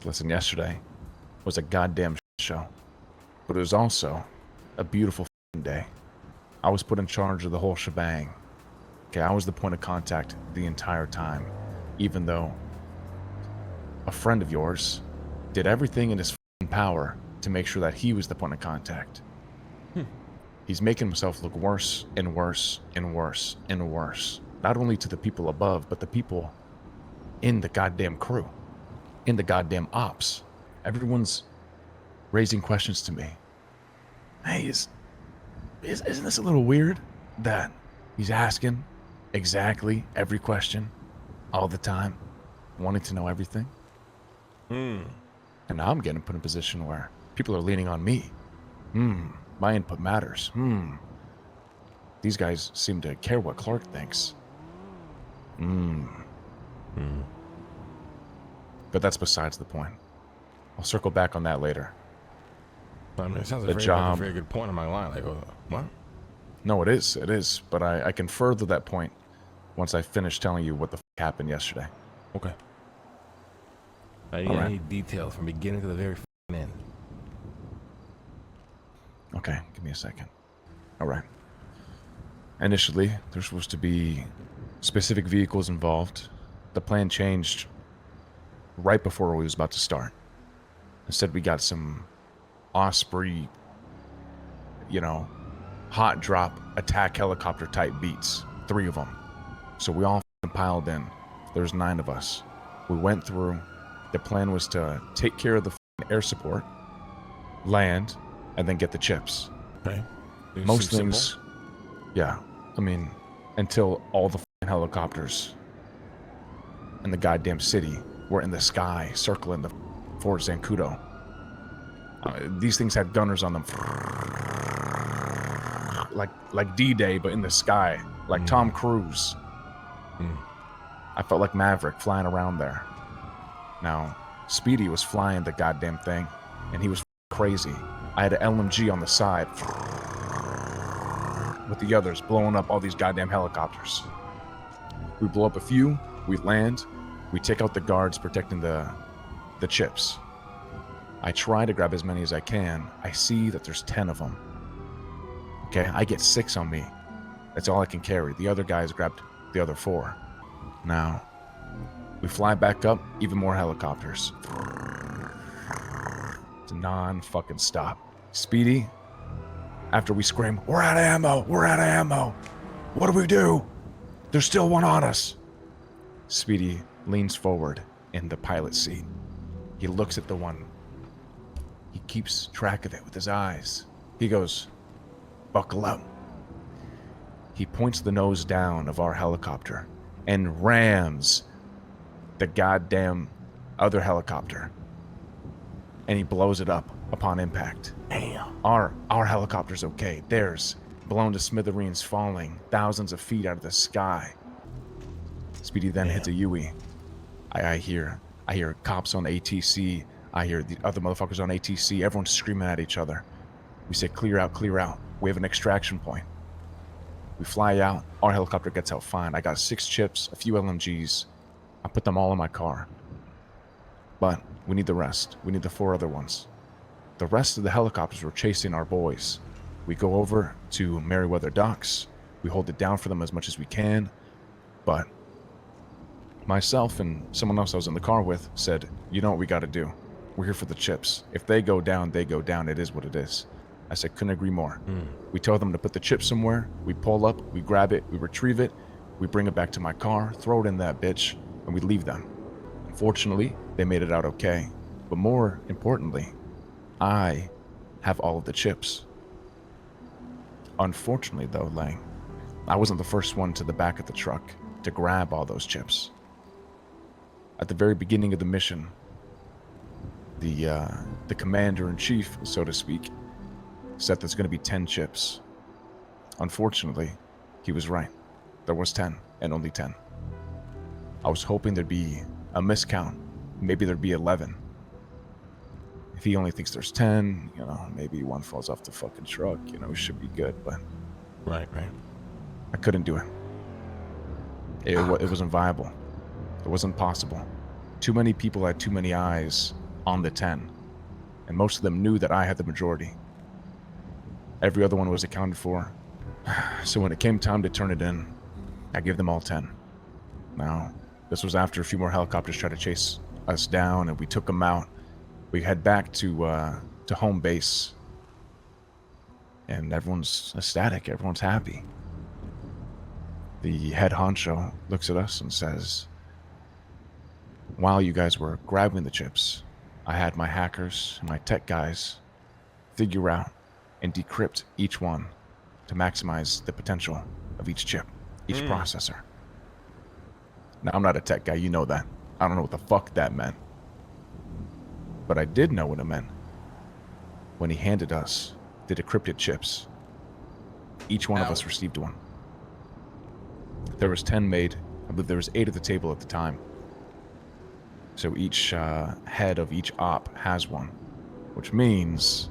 Listen, yesterday was a goddamn show, but it was also a beautiful day. I was put in charge of the whole shebang. Okay, I was the point of contact the entire time, even though a friend of yours did everything in his power to make sure that he was the point of contact. He's making himself look worse and worse and worse and worse. Not only to the people above, but the people in the goddamn crew, in the goddamn ops. Everyone's raising questions to me. Hey, isn't this a little weird that he's asking exactly every question all the time, wanting to know everything? And now I'm getting put in a position where people are leaning on me. My input matters. These guys seem to care what Clark thinks. But that's besides the point. I'll circle back on that later. I mean, it sounds like a very good point on my line. Like, what? No, it is. But I can further that point once I finish telling you what the happened yesterday. Okay. I need details from beginning to the very end. Okay, give me a second. All right. Initially, there's supposed to be specific vehicles involved. The plan changed right before we was about to start. Instead, we got some Osprey, hot drop attack helicopter type beats. 3 of them. So we all piled in. There's 9 of us. We went through. The plan was to take care of the air support, land, and then get the chips. Okay. Most things, yeah. I mean, until all the helicopters in the goddamn city were in the sky, circling the Fort Zancudo. These things had gunners on them, like D-Day, but in the sky, like Tom Cruise. I felt like Maverick flying around there. Now, Speedy was flying the goddamn thing, and he was crazy. I had an LMG on the side with the others blowing up all these goddamn helicopters. We blow up a few, we land, we take out the guards protecting the chips. I try to grab as many as I can. I see that there's 10 of them. Okay, I get 6 on me. That's all I can carry. The other guys grabbed the other 4. Now, we fly back up, even more helicopters. It's a non-fucking stop. Speedy, after we scream, we're out of ammo, what do we do? There's still one on us. Speedy leans forward in the pilot seat. He looks at the one. He keeps track of it with his eyes. He goes, buckle up. He points the nose down of our helicopter and rams the goddamn other helicopter. And he blows it up upon impact. Damn. Our helicopter's okay. Theirs blown to smithereens, falling thousands of feet out of the sky. Speedy then hits a Yui. I hear cops on ATC. I hear the other motherfuckers on ATC. Everyone's screaming at each other. We say, clear out, clear out. We have an extraction point. We fly out. Our helicopter gets out fine. I got 6 chips, a few LMGs. I put them all in my car. But we need the rest. We need the 4 other ones. The rest of the helicopters were chasing our boys. We go over to Merriweather Docks. We hold it down for them as much as we can. But myself and someone else I was in the car with said, you know what we got to do? We're here for the chips. If they go down, they go down. It is what it is. I said, couldn't agree more. We tell them to put the chips somewhere. We pull up, we grab it, we retrieve it, we bring it back to my car, throw it in that bitch, and we leave them. Unfortunately, they made it out okay. But more importantly, I have all of the chips. Unfortunately, though, Lang, I wasn't the first one to the back of the truck to grab all those chips. At the very beginning of the mission, the commander-in-chief, so to speak, said there's going to be 10 chips. Unfortunately, he was right. There was 10, and only 10. I was hoping there'd be a miscount. Maybe there'd be 11. If he only thinks there's 10, maybe one falls off the fucking truck, it should be good, but... Right. I couldn't do it. It wasn't viable. It wasn't possible. Too many people had too many eyes on the 10, and most of them knew that I had the majority. Every other one was accounted for. So when it came time to turn it in, I gave them all 10. Now, this was after a few more helicopters tried to chase us down, and we took them out. We head back to home base, and everyone's ecstatic. Everyone's happy. The head honcho looks at us and says, while you guys were grabbing the chips, I had my hackers and my tech guys figure out and decrypt each one to maximize the potential of each chip, each processor. Now, I'm not a tech guy, you know that. I don't know what the fuck that meant. But I did know what it meant when he handed us the decrypted chips. Each one of us received one. There was 10 made. I believe there was 8 at the table at the time. So each head of each op has one, which means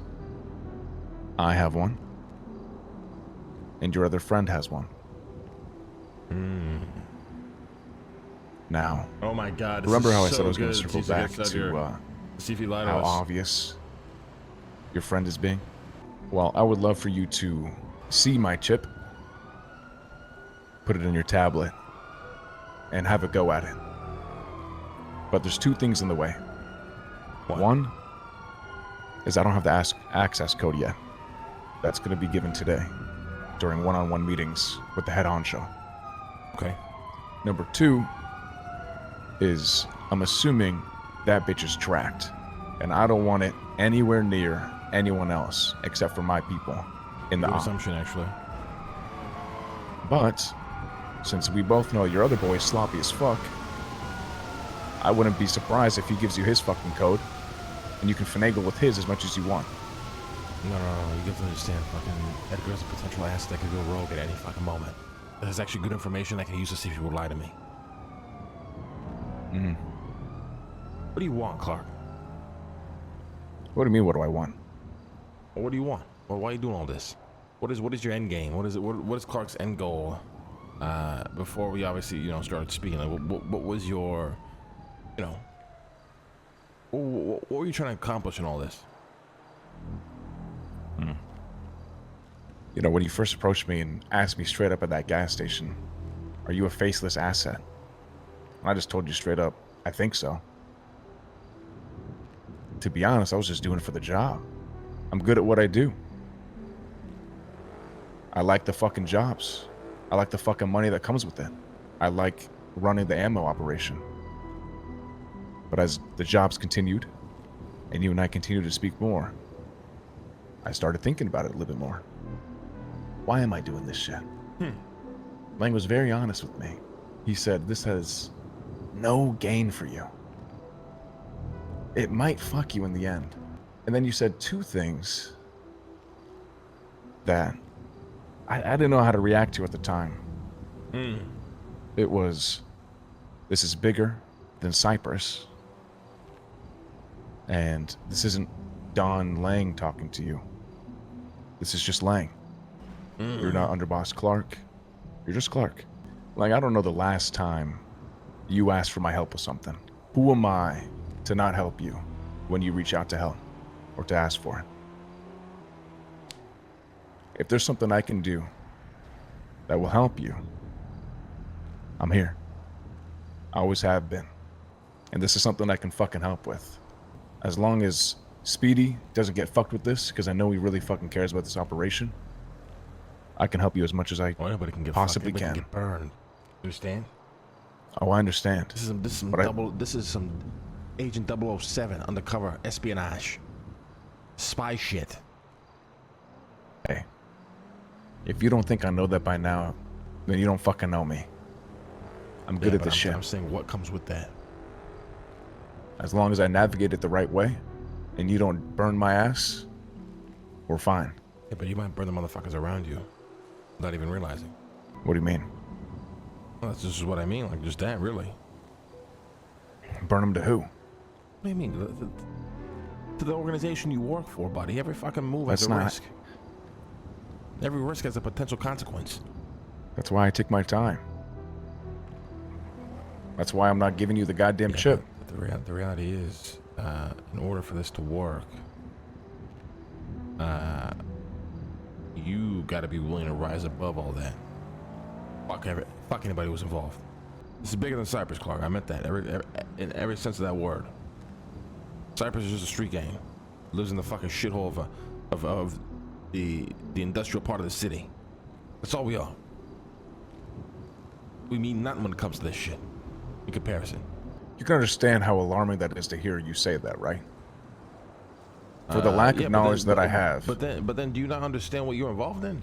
I have one, and your other friend has one. Now, oh my God! Remember how I said I was going to circle back to see if he lied to how us. obvious your friend is being? Well, I would love for you to see my chip, put it in your tablet, and have a go at it. But there's 2 things in the way. What? One is I don't have the access code yet. That's going to be given today during one-on-one meetings with the head honcho. Okay. Number 2 is I'm assuming that bitch is tracked, and I don't want it anywhere near anyone else except for my people in the Good op. assumption, actually. But since we both know your other boy is sloppy as fuck, I wouldn't be surprised if he gives you his fucking code, and you can finagle with his as much as you want. No. You get to understand, fucking Edgar's a potential ass that could go rogue at any fucking moment. There's actually good information I can use to see if he will lie to me. What do you want, Clark? What do you mean, what do I want? Well, what do you want? Well, why are you doing all this? What is your end game? What is Clark's end goal? Before we obviously, started speaking, like, what was your, what were you trying to accomplish in all this? When you first approached me and asked me straight up at that gas station, are you a faceless asset? I just told you straight up, I think so. To be honest, I was just doing it for the job. I'm good at what I do. I like the fucking jobs. I like the fucking money that comes with it. I like running the ammo operation. But as the jobs continued, and you and I continued to speak more, I started thinking about it a little bit more. Why am I doing this shit? Lang was very honest with me. He said, this has no gain for you. It might fuck you in the end. And then you said 2 things that I didn't know how to react to at the time. It was, this is bigger than Cyprus. And this isn't Don Lang talking to you. This is just Lang. You're not underboss Clark. You're just Clark. Like, I don't know the last time you asked for my help with something. Who am I to not help you when you reach out to help or to ask for it? If there's something I can do that will help you, I'm here. I always have been. And this is something I can fucking help with. As long as Speedy doesn't get fucked with this, because I know he really fucking cares about this operation, I can help you as much as I possibly can. Get burned. Understand? Oh, I understand. This is some Agent 007 undercover espionage. Spy shit. Hey, if you don't think I know that by now, then you don't fucking know me. I'm good at this shit. I'm saying, what comes with that? As long as I navigate it the right way, and you don't burn my ass, we're fine. Yeah, but you might burn the motherfuckers around you, without even realizing. What do you mean? Well, that's just what I mean, like just that, really. Burn them to who? What do you mean? To the organization you work for, buddy. Every fucking move has a risk. Every risk has a potential consequence. That's why I take my time. That's why I'm not giving you the goddamn chip. But the reality is, in order for this to work, you got to be willing to rise above all that. Fuck anybody who's involved. This is bigger than Cypress, Clark. I meant that in every sense of that word. Cypress is just a street gang. Lives in the fucking shithole of the industrial part of the city. That's all we are. We mean nothing when it comes to this shit. In comparison. You can understand how alarming that is to hear you say that, right? For the lack of knowledge that I have. But then, do you not understand what you're involved in?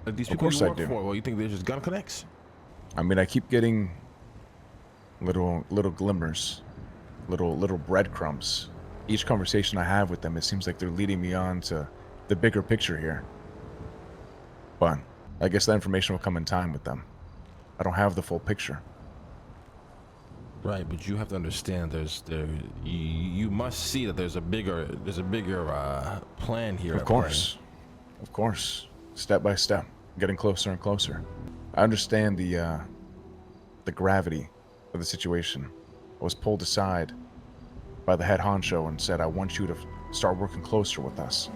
Like these people Of course you I work do. for, well, you think they're just gun connects? I mean, I keep getting little glimmers, little breadcrumbs. Each conversation I have with them, it seems like they're leading me on to the bigger picture here. But I guess that information will come in time with them. I don't have the full picture. Right, but you have to understand you must see that there's a bigger plan here. Of course. Of course. Step by step, getting closer and closer. I understand the gravity of the situation. I was pulled aside by the head honcho and said, I want you to start working closer with us.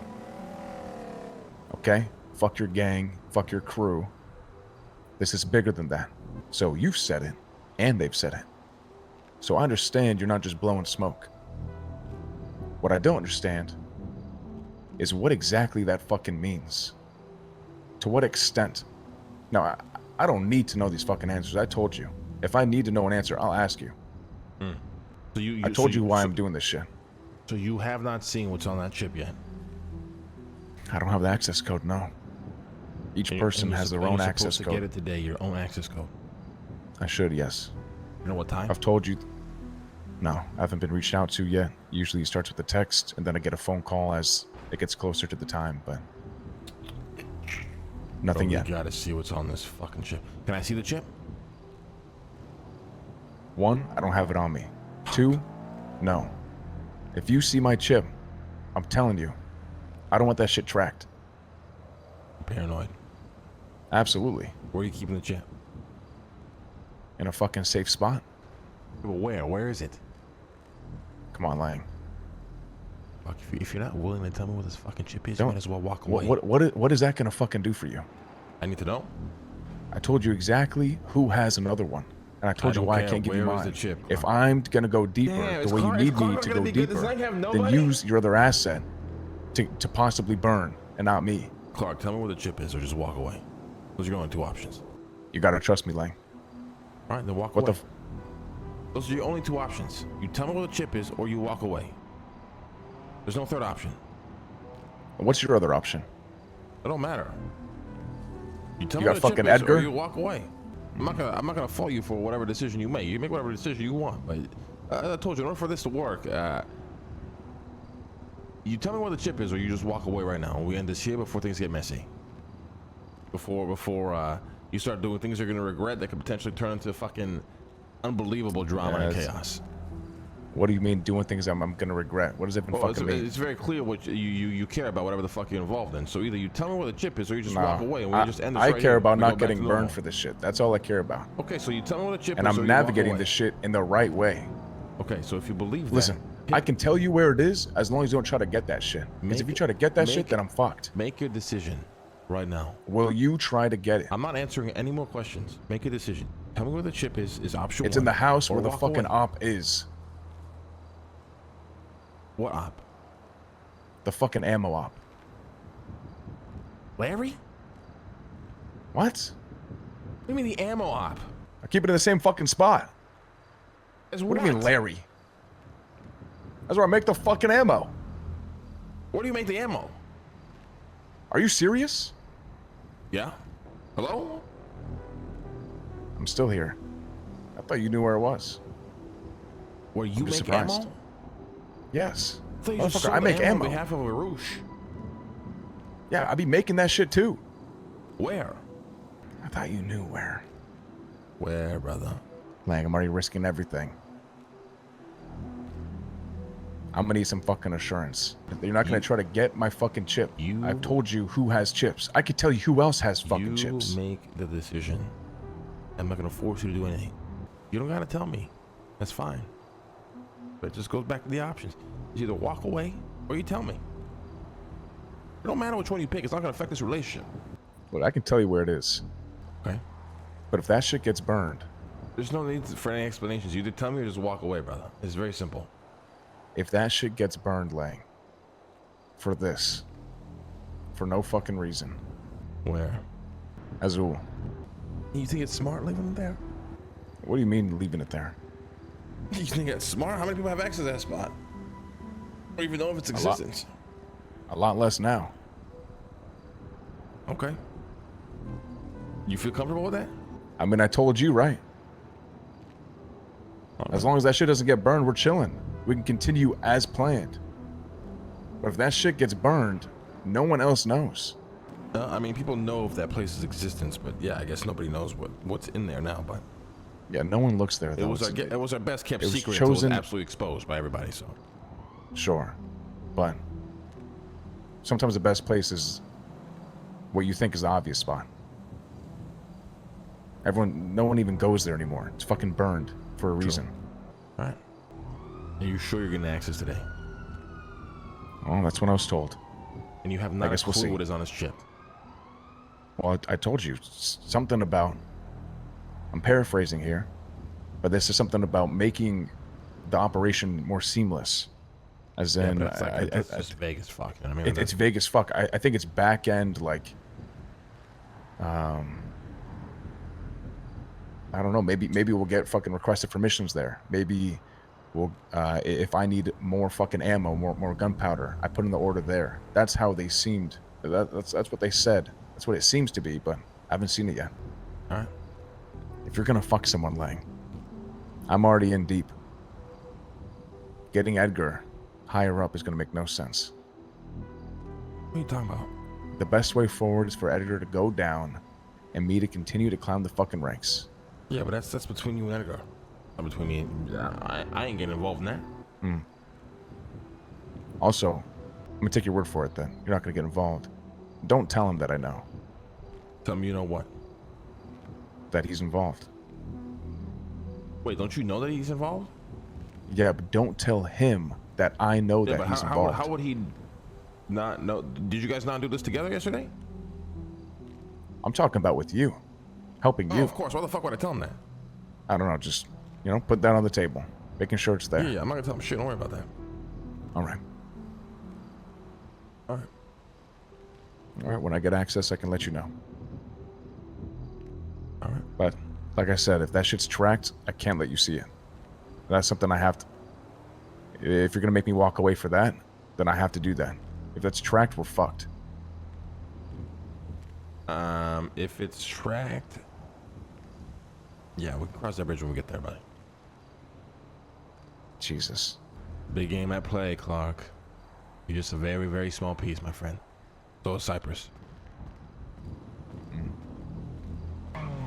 Okay? Fuck your gang, fuck your crew. This is bigger than that. So you've said it, and they've said it. So I understand you're not just blowing smoke. What I don't understand is what exactly that fucking means. To what extent? Now, I don't need to know these fucking answers. I told you. If I need to know an answer, I'll ask you. So I told you why I'm doing this shit. So you have not seen what's on that chip yet? I don't have the access code, no. Each person has their own access code. code. Get it today, your own access code. I should, yes. You know what time? I've told you. No, I haven't been reached out to yet. Usually it starts with a text, and then I get a phone call as it gets closer to the time, but nothing yet. You gotta see what's on this fucking chip. Can I see the chip? 1, I don't have it on me. 2, no. If you see my chip, I'm telling you, I don't want that shit tracked. Paranoid. Absolutely. Where are you keeping the chip? In a fucking safe spot. But where? Where is it? Come on, Lang. Fuck, if you're not willing to tell me what this fucking chip is, you might as well walk away. What is that gonna fucking do for you? I need to know. I told you exactly who has another one, and I told you why I can't give you mine. If I'm gonna go deeper, the way you need me to go deeper, then use your other asset to possibly burn, and not me. Clark, tell me where the chip is, or just walk away. Those are your only 2 options. You gotta trust me, Lang. All right, then walk away. Those are your only 2 options. You tell me where the chip is, or you walk away. There's no third option. What's your other option? It don't matter. You tell You me got where the chip fucking is, Edgar? or you walk away. I'm not gonna fault you for whatever decision you make. You make whatever decision you want. But I told you, in order for this to work, you tell me where the chip is, or you just walk away right now. We end this here before things get messy. Before you start doing things you're gonna regret that could potentially turn into fucking unbelievable drama and chaos. What do you mean doing things I'm gonna regret? What does it even fucking mean? It's very clear what you care about, whatever the fuck you're involved in. So either you tell me where the chip is, or you just walk away, and we just end this right here. I care about We go not back getting to normal. burned for this shit. That's all I care about. Okay, so you tell me where the chip And is, I'm or you walk navigating away. this shit in the right way. Okay, so if you believe that, Listen, I can tell you where it is as long as you don't try to get that shit. Because if you try to get that shit, then I'm fucked. Make your decision right now. Will you try to get it? I'm not answering any more questions. Make a decision. Tell me where the chip is option 1. It's in the house where the walk fucking away. op is. What op? The fucking ammo op. Larry? What? What do you mean the ammo op? I keep it in the same fucking spot. As What do you mean, Larry? That's where I make the fucking ammo. Where do you make the ammo? Are you serious? Yeah? Hello? I'm still here. I thought you knew where it was. Where you just make surprised. ammo? Yes. I thought you just Motherfucker, sold I make ammo ammo. on behalf of Arush. Yeah, I be making that shit too. Where? I thought you knew where. Where, brother? Lang, I'm already risking everything. I'm gonna need some fucking assurance. You're not gonna try to get my fucking chip. I've told you who has chips. I could tell you who else has fucking chips. You make the decision. I'm not gonna force you to do anything. You don't gotta tell me. That's fine. But it just goes back to the options. You either walk away or you tell me. It don't matter which one you pick. It's not going to affect this relationship. But I can tell you where it is. Okay. But if that shit gets burned, There's no need for any explanations. You either tell me or just walk away, brother. It's very simple. if that shit gets burned, Lang, for this, for no fucking reason, Where? Azul, You think it's smart leaving it there? what do you mean leaving it there? You think it's smart? How many people have access to that spot? Or even know of its existence? A lot less now. Okay. You feel comfortable with that? I mean, I told you, right? As long as that shit doesn't get burned, we're chilling. We can continue as planned. But if that shit gets burned, no one else knows. I mean, people know of that place's existence, but yeah, I guess nobody knows what's in there now. But Yeah, no one looks there, though. it was our best kept it was secret until it was chosen- absolutely exposed by everybody. So Sure. But sometimes the best place is what you think is the obvious spot. No one even goes there anymore. It's fucking burned for a reason. all right. Are you sure you're getting access today? Oh, that's what I was told. And you have not a guess we'll clue see. what is on this chip. Well, I told you something about, I'm paraphrasing here, but this is something about making the operation more seamless. As Yeah, in, but it's like, it's just vague as fuck. You know what I mean? it's vague as fuck. I think it's back end, like, I don't know. Maybe we'll get fucking requested permissions there. Maybe we'll, if I need more fucking ammo, more gunpowder, I put in the order there. That's how they seemed. That's what they said. That's what it seems to be, but I haven't seen it yet. All right. If you're gonna fuck someone, Lang, I'm already in deep. Getting Edgar higher up is gonna make no sense. What are you talking about? The best way forward is for Edgar to go down and me to continue to climb the fucking ranks. Yeah, but that's between you and Edgar. Not between me and I ain't getting involved in that. Also, I'm gonna take your word for it then. You're not gonna get involved. Don't tell him that I know Tell me you know what. that he's involved. Wait, don't you know that he's involved? Yeah, but don't tell him that I know Yeah, that but he's how involved. would he not know? Did you guys not do this together yesterday? I'm talking about with you. Helping Oh, you. of course. Why the fuck would I tell him that? I don't know, just, put that on the table. Making sure it's there. Yeah, I'm not gonna tell him shit. Don't worry about that. All right. All right. All right, when I get access, I can let you know. All right. But, like I said, if that shit's tracked, I can't let you see it. That's something I have to... If you're going to make me walk away for that, then I have to do that. If that's tracked, we're fucked. If it's tracked, yeah, we can cross that bridge when we get there, buddy. Jesus. Big game at play, Clark. You're just a very, very small piece, my friend. So is Cypress.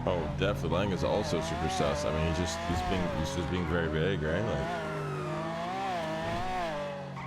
Oh, definitely. Lang is also super sus. I mean, he's just being very vague, right? Like,